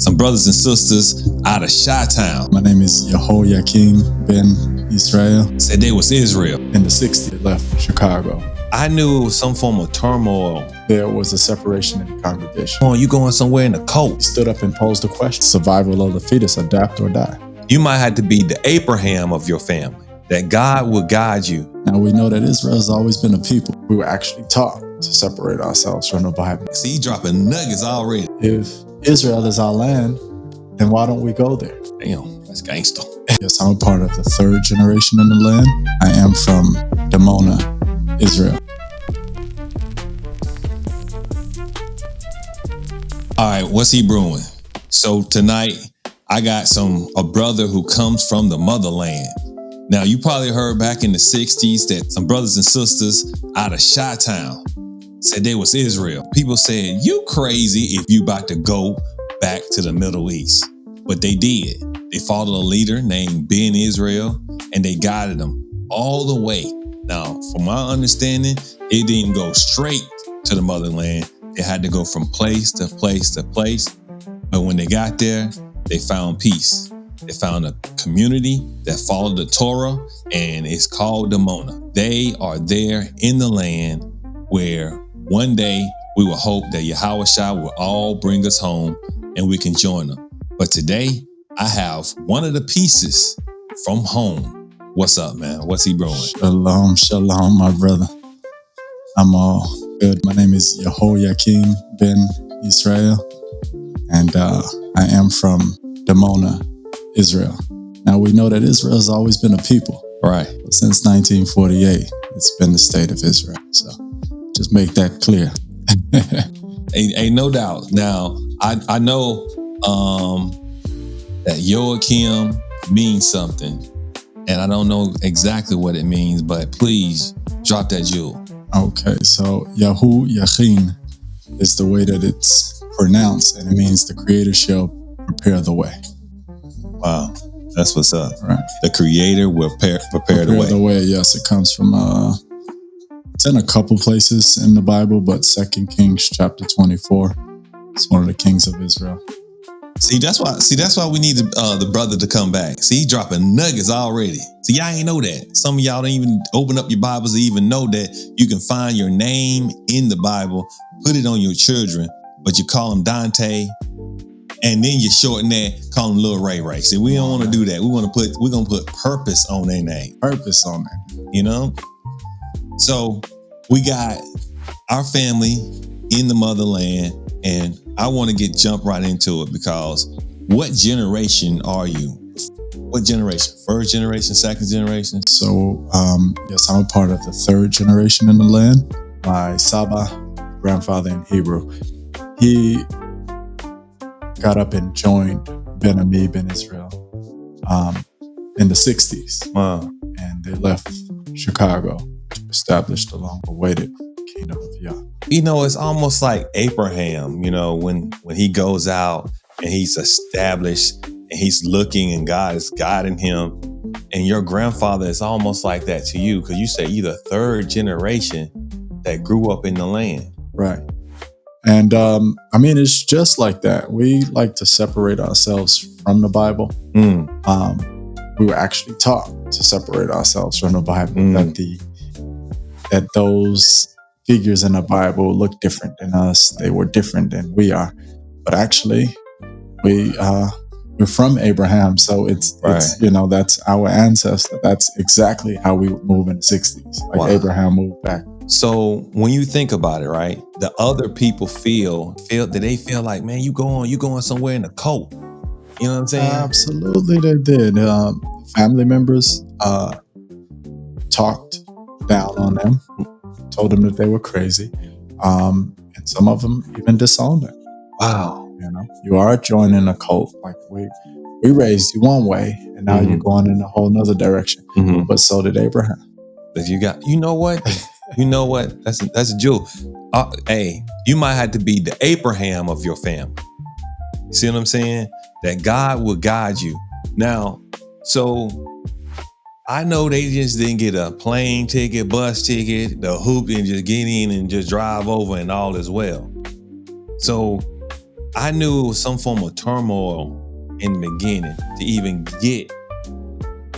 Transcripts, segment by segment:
some brothers and sisters out of Chi-Town. My name is Yihoyakeen ben Israel. Said they was Israel. In the 60s, they left Chicago. I knew it was some form of turmoil. There was a separation in the congregation. Oh, you going somewhere in a cult. He stood up and posed the question, survival of the fetus, adapt or die. You might have to be the Abraham of your family, that God will guide you. Now we know that Israel has always been a people. We were actually taught to separate ourselves from the Bible. See, you dropping nuggets already. If Israel is our land, then why don't we go there? Damn, that's gangster. Yes, I'm a part of the third generation in the land. I am from Dimona, Israel. All right, what's he brewing? So tonight, I got a brother who comes from the Motherland. Now, you probably heard back in the 60s that some brothers and sisters out of Chi-Town said they was Israel. People said, you crazy if you about to go back to the Middle East. But they did. They followed a leader named Ben Israel, and they guided them all the way. Now, from my understanding, it didn't go straight to the Motherland. They had to go from place to place to place. But when they got there, they found peace. They found a community that followed the Torah, and it's called Dimona. They are there in the land where one day we will hope that Yahushua will all bring us home and we can join them. But today, I have one of the pieces from home. What's up, man? What's he brewing? Shalom, shalom, my brother. I'm all good. My name is Yihoyakeen ben Israel, and I am from Dimona, Israel. Now we know that Israel has always been a people. Right. But since 1948, it's been the state of Israel. So just make that clear. Ain't no doubt. Now, I know that Yihoyakeen means something, and I don't know exactly what it means, but please drop that jewel. Okay, so Yihoyakeen is the way that it's pronounced, and it means the Creator shall prepare the way. Wow, that's what's up. Right. The Creator will prepare the way. Yes, it comes from it's in a couple places in the Bible, but 2 Kings chapter 24. It's one of the kings of Israel. See, that's why we need the brother to come back. See, he dropping nuggets already. See, y'all ain't know that. Some of y'all don't even open up your Bibles to even know that you can find your name in the Bible, put it on your children, but you call them Dante, and then you shorten that, call them Lil Ray Ray. See, we don't want to do that. We're gonna put purpose on their name. Purpose on that. You know? So we got our family in the Motherland, and I want to jump right into it, because what generation are you? What generation? First generation, second generation? So, yes, I'm a part of the third generation in the land. My Saba, grandfather in Hebrew, he got up and joined Ben Ami, Ben Israel, in the 60s. Wow. And they left Chicago to establish the long-awaited kingdom of Yah. You know, it's almost like Abraham, you know, when he goes out and he's established and he's looking and God is guiding him. And your grandfather is almost like that to you, because you say you're the third generation that grew up in the land. Right. And I mean, it's just like that. We like to separate ourselves from the Bible. We were actually taught to separate ourselves from the Bible, that those figures in the Bible look different than us. They were different than we are. But actually, we're from Abraham. So it's that's our ancestor. That's exactly how we would move in the 60s. Like, wow. Abraham moved back. So when you think about it, right, the other people feel that they feel like, man, you going somewhere in a cult. You know what I'm saying? Absolutely, they did. Family members talked down on them, told them that they were crazy, and some of them even disowned them. Wow. You know, you are joining a cult. Like, we raised you one way, and now you're going in a whole nother direction. But so did Abraham. But you know what? You know what? That's a jewel. Hey, you might have to be the Abraham of your family. You see what I'm saying? That God will guide you. Now, so I know they just didn't get a plane ticket, bus ticket, the hoop, and just get in and just drive over and all is well. So I knew it was some form of turmoil in the beginning to even get,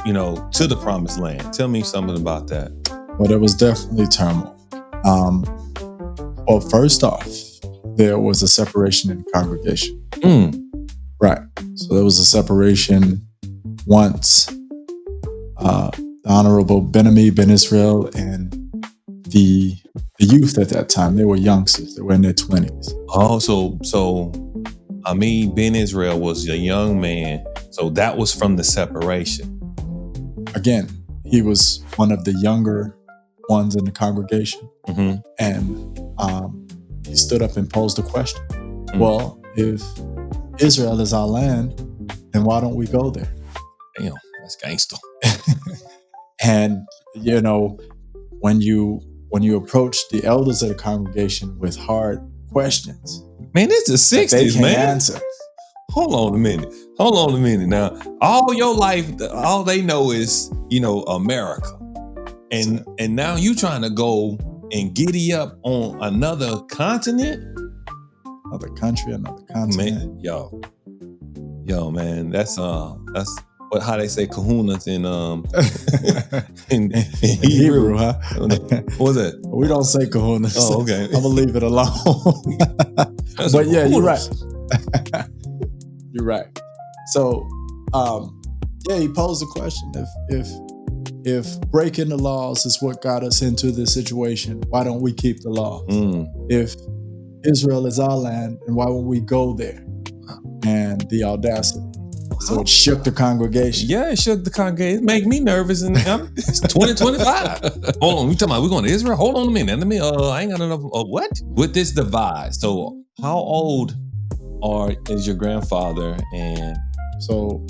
to the promised land. Tell me something about that. Well, there was definitely turmoil. Well, first off, there was a separation in the congregation. Right. So there was a separation once the Honorable Ben Israel and the youth at that time, they were youngsters. They were in their 20s. Oh, so Ben Israel was a young man. So that was from the separation. Again, he was one of the younger ones in the congregation. And he stood up and posed a question. Well, if Israel is our land, then why don't we go there? Damn, that's gangster. And, when you approach the elders of the congregation with hard questions. Man, it's the 60s, they can't man. Answer. Hold on a minute. Now, all your life, all they know is, America. And now you trying to go and giddy up on another continent? Another country, another continent. Man, yo, man, that's how they say kahunas in Hebrew, huh? What was that? We don't say kahunas. Oh, okay. I'm gonna leave it alone. But yeah, you're right. You're right. So, he posed a question: if breaking the laws is what got us into this situation, why don't we keep the laws? If Israel is our land, and why won't we go there? And the audacity. So it shook the congregation. Yeah, it shook the congregation. It make me nervous. And it's 2025. Hold on, we talking about we going to Israel? Hold on a minute. Let me. I ain't got enough. What? With this divide. So how old is your grandfather? And so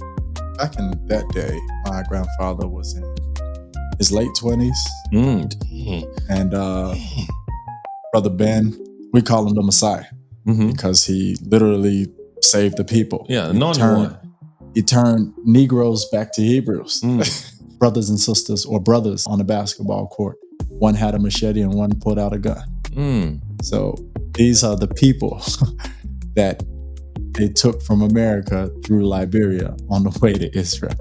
back in that day, my grandfather was in his late 20s. And Brother Ben, we call him the Messiah because he literally saved the people. Yeah, he turned Negroes back to Hebrews. Brothers and sisters, or brothers on the basketball court. One had a machete and one pulled out a gun. So these are the people that they took from America through Liberia on the way to Israel.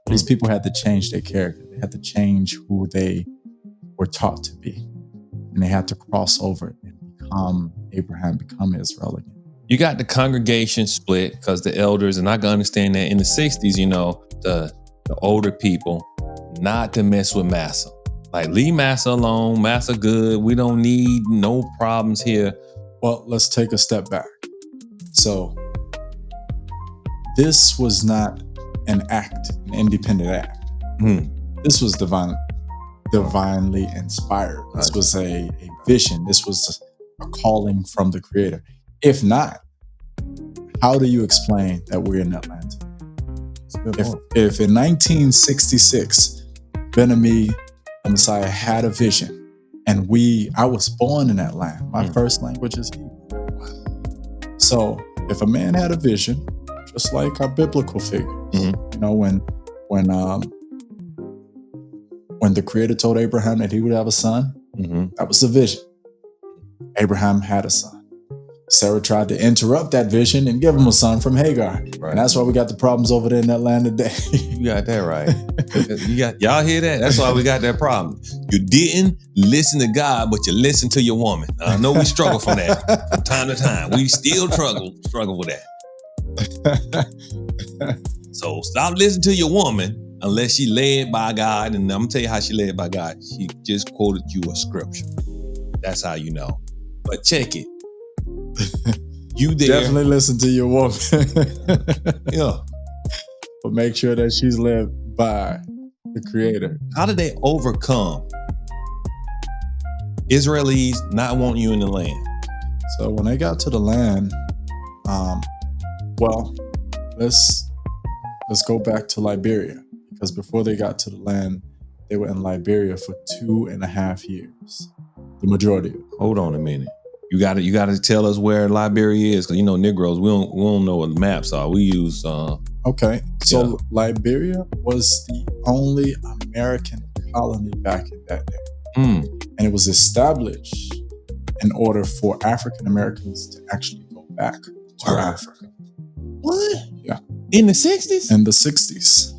These people had to change their character. They had to change who they were taught to be. And they had to cross over and become Israel again. You got the congregation split because the elders, and I can understand that in the 60s, the older people, not to mess with Massa. Like, leave Massa alone. Massa good. We don't need no problems here. Well, let's take a step back. So, this was not an independent act. This was divinely inspired. This was a vision. This was a calling from the Creator. If not, how do you explain that we're in Atlanta? If in 1966, Ben-Ami, the Messiah, had a vision, and I was born in that land. My first language is Hebrew. So if a man had a vision, just like our biblical figures, when the Creator told Abraham that he would have a son, that was the vision. Abraham had a son. Sarah tried to interrupt that vision and give him a son from Hagar. Right. And that's why we got the problems over there in that land today. You got that right. Y'all hear that? That's why we got that problem. You didn't listen to God, but you listened to your woman. I know we struggle from that from time to time. We still struggle with that. So stop listening to your woman unless she led by God. And I'm going to tell you how she led by God. She just quoted you a scripture. That's how you know. But check it. You there. Definitely listen to your woman. Yeah. But make sure that she's led by the Creator. How did they overcome Israelis not wanting you in the land? So when they got to the land, let's go back to Liberia, because before they got to the land, they were in Liberia for 2.5 years. The majority of it. Hold on a minute. You got to tell us where Liberia is, because Negroes, we don't know what the maps are. We use okay. So Liberia was the only American colony back in that day. And it was established in order for African Americans to actually go back to Africa. What? Yeah. In the 60s? In the 60s.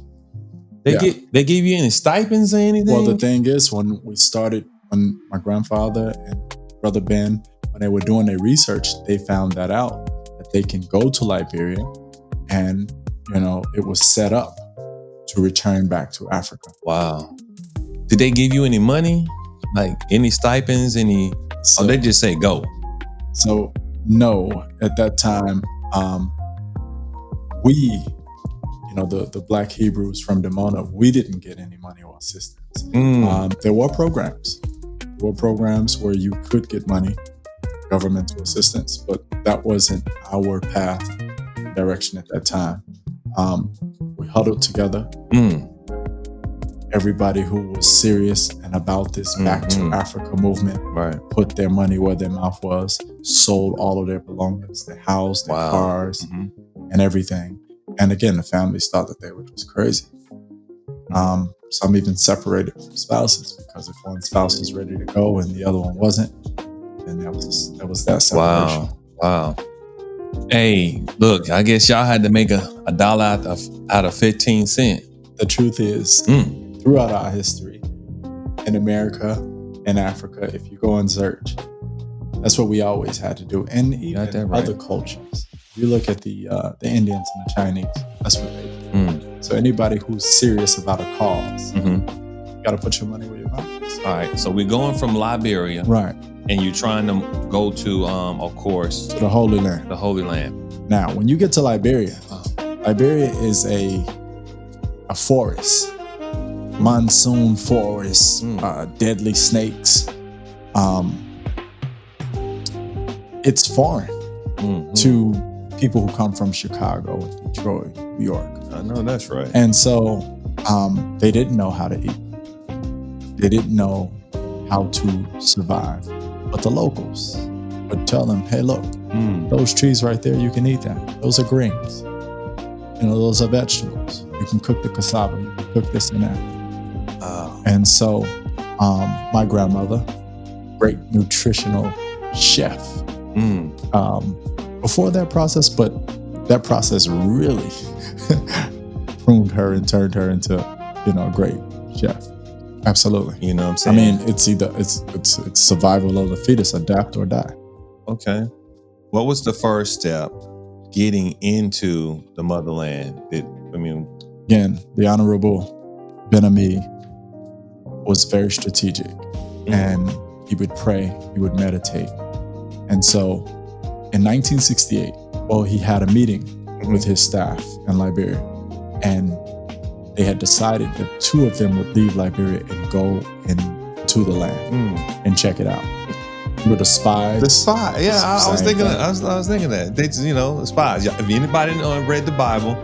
They gave you any stipends or anything? Well, the thing is, when my grandfather and Brother Ben, when they were doing their research, they found that out, that they can go to Liberia and, it was set up to return back to Africa. Wow. Did they give you any money? Like any stipends, or they just say go? So no, at that time, we, the Black Hebrews from Dimona, we didn't get any money or assistance. There were programs. Where you could get money, governmental assistance, but that wasn't our path, direction at that time. We huddled together. Everybody who was serious and about this Back to Africa movement put their money where their mouth was, sold all of their belongings, their house, their cars, and everything. And again, the families thought that they were just crazy. Some even separated from spouses, because if one spouse was ready to go and the other one wasn't, then that was that separation. Wow. Hey, look, I guess y'all had to make a dollar out of 15 cents. The truth is, throughout our history, in America and Africa, if you go and search, that's what we always had to do. And even other cultures. You look at the Indians and the Chinese, that's what they do. So anybody who's serious about a cause, you got to put your money where your mouth is. All right, so we're going from Liberia. Right. And you're trying to go to, of course, to the Holy Land. The Holy Land. Now, when you get to Liberia, Liberia is a forest, monsoon forest, deadly snakes. It's foreign to people who come from Chicago, Detroit, New York. I know that's right. And so they didn't know how to eat. They didn't know how to survive. But the locals would tell them, hey, look, those trees right there, you can eat that. Those are greens. Those are vegetables. You can cook the cassava. You can cook this and that. And so my grandmother, great nutritional chef, before that process, but that process really pruned her and turned her into, a great chef. Absolutely. You know what I'm saying? I mean, it's survival of the fetus, adapt or die. Okay. What was the first step getting into the motherland? Again, the Honorable Ben-Ami was very strategic, and he would pray, he would meditate. And so in 1968, he had a meeting with his staff in Liberia, and they had decided that 2 of them would leave Liberia and go into the land and check it out. With the spies. The spy, yeah, I was thinking that. I was thinking that. They just, the spies. If anybody read the Bible,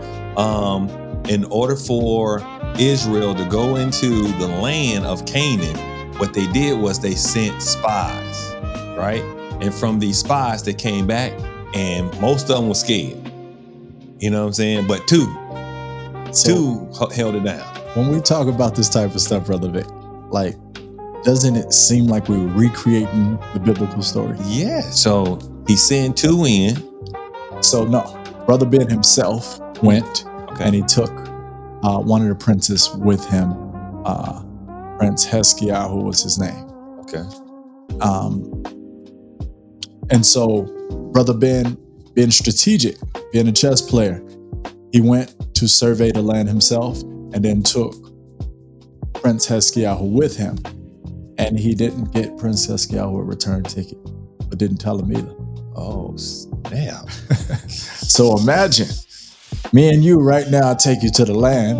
in order for Israel to go into the land of Canaan, what they did was they sent spies, right? And from these spies, they came back, and most of them were scared. You know what I'm saying? But two held it down. When we talk about this type of stuff, Brother Vic, doesn't it seem like we're recreating the biblical story? Yeah. So he sent 2 in. So no, Brother Ben himself went, and he took one of the princes with him, Prince Hezekiah, who was his name. Okay. And so Brother Ben, being strategic, being a chess player, he went to survey the land himself, and then took Prince Hezekiah with him. And he didn't get Prince Hezekiah a return ticket, but didn't tell him either. Oh, snap. So imagine me and you right now, take you to the land,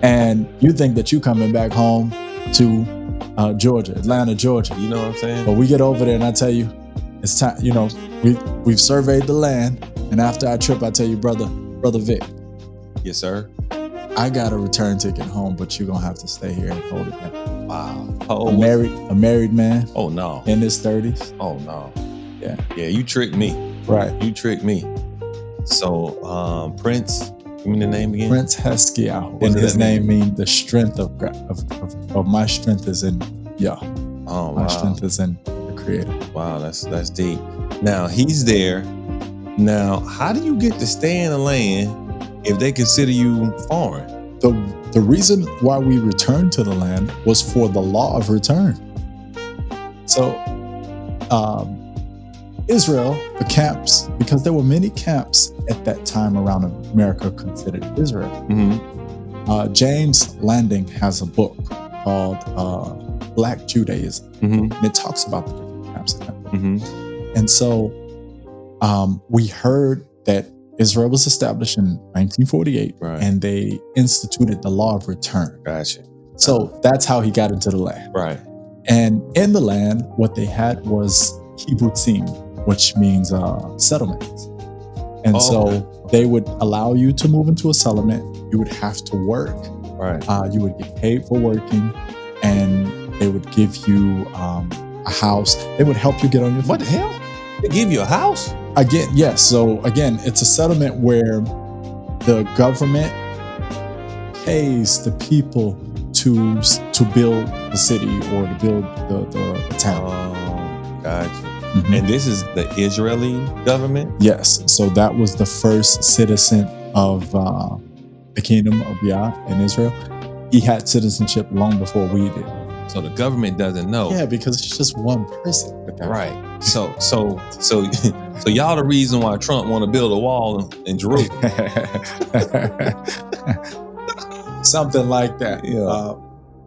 and you think that you coming back home to Georgia, Atlanta, Georgia. You know what I'm saying? But we get over there and I tell you, it's time, we've surveyed the land, and after our trip, I tell you, Brother Vic. Yes, sir. I got a return ticket home, but you're gonna have to stay here and hold it down. Wow. A married man. Oh no. In his 30s. Oh no. Yeah. Yeah, you tricked me. Right. You tricked me. So Prince, give me the name again. Prince Hezekiah. And his name means the strength of God, of my strength is in Yah. Oh, my strength is in the Creator. Wow, that's deep. Now he's there Now, how do you get to stay in the land if they consider you foreign? The reason why we returned to the land was for the law of return. So Israel, the camps, because there were many camps at that time around America considered Israel. James Landing has a book called Black Judaism, and it talks about the different camps in that. And so we heard that Israel was established in 1948, and they instituted the law of return. Gotcha. So that's how he got into the land. Right. And in the land, what they had was Hebrew, which means settlements. And so they would allow you to move into a settlement. You would have to work. Right. You would get paid for working, and they would give you a house. They would help you get on your feet. What the hell? They give you a house? Again, yes. So again, it's a settlement where the government pays the people to build the city or to build the town. Oh, gotcha. And this is the Israeli government? Yes. So that was the first citizen of the kingdom of Yah in Israel. He had citizenship long before we did. So the government doesn't know. Yeah, because it's just one person. Right. So y'all the reason why Trump want to build a wall in Jerusalem. Something like that. Yeah.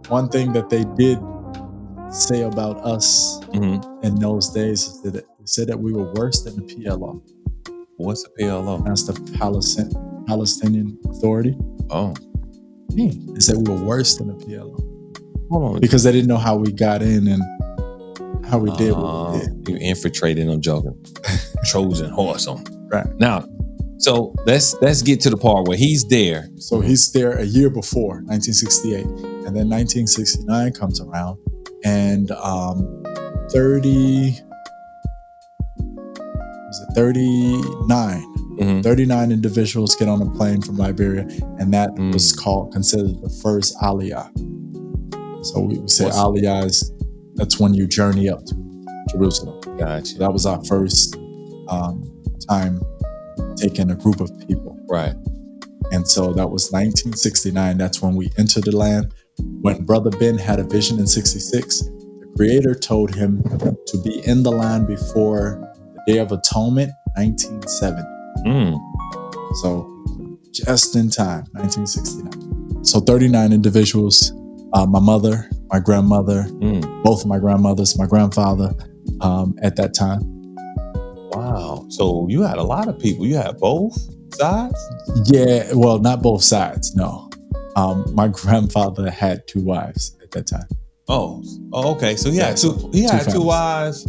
One thing that they did say about us in those days is that they said that we were worse than the PLO. What's the PLO? That's the Palestinian Authority. Oh. They said we were worse than the PLO. Hold on. Because they didn't know how we got in and how we did what we did. You infiltrated, I'm joking. Trojan horse on. Right. Now, so let's get to the part where he's there. So he's there a year before, 1968. And then 1969 comes around, and 39 individuals get on a plane from Liberia, and that was considered the first Aliyah. So we say Aliyah that's when you journey up to Jerusalem. Gotcha. That was our first time taking a group of people. Right. And so that was 1969. That's when we entered the land. When Brother Ben had a vision in 66, the Creator told him to be in the land before the Day of Atonement, 1970. So just in time, 1969. So 39 individuals, my mother, my grandmother, both of my grandmothers, my grandfather at that time. Wow. So you had a lot of people. You had both sides? Yeah, well, not both sides, no. My grandfather had 2 wives at that time. Oh, okay. So he had two wives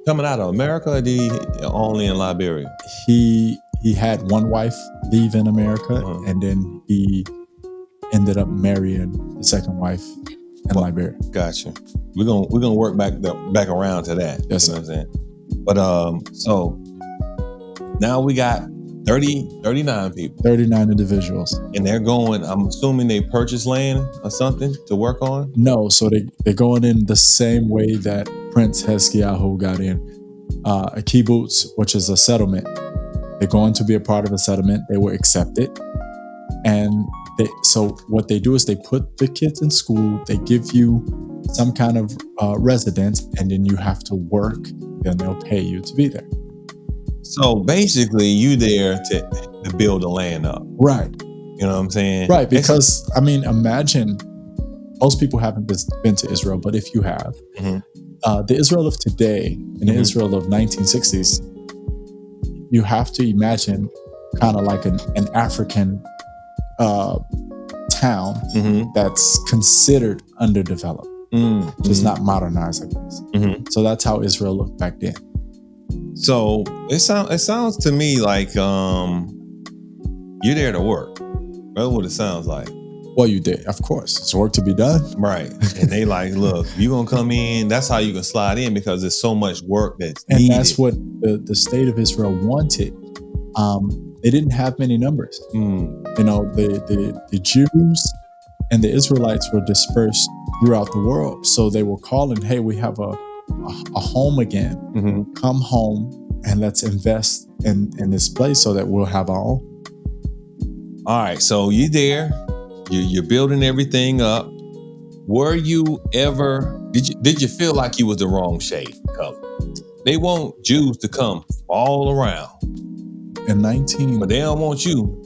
coming out of America, or did he only in Liberia? He had 1 wife leave in America, and then he ended up marrying the second wife in Liberia. Gotcha. We're gonna work back around to that. Yes, you know what I'm saying? But so now we got 39 people. 39 individuals. And they're going, I'm assuming they purchased land or something to work on? No, so they're going in the same way that Prince Hezekiah got in. A kibbutz, which is a settlement. They're going to be a part of a settlement. They were accepted. And so what they do is they put the kids in school. They give you some kind of residence, and then you have to work. Then they'll pay you to be there. So basically, you there to build the land up. Right. You know what I'm saying? Right, because, I mean, imagine, most people haven't been to Israel, but if you have, the Israel of today and the Israel of 1960s, you have to imagine kind of like an African town that's considered underdeveloped, just not modernized, I guess. So that's how Israel looked back then. So it sounds to me like you're there to work. That's what it sounds like. Well, you did, of course. It's work to be done. Right. And they like, look, you gonna come in, that's how you can slide in, because there's so much work that's needed. And that's what the state of Israel wanted. They didn't have many numbers. You know, the Jews and the Israelites were dispersed throughout the world. So they were calling, hey, we have a home again. Come home and let's invest in this place so that we'll have our own. All right, so you there, you're building everything up. Were you ever, did you feel like you was the wrong shade color? They want Jews to come all around. In 19... But they don't want you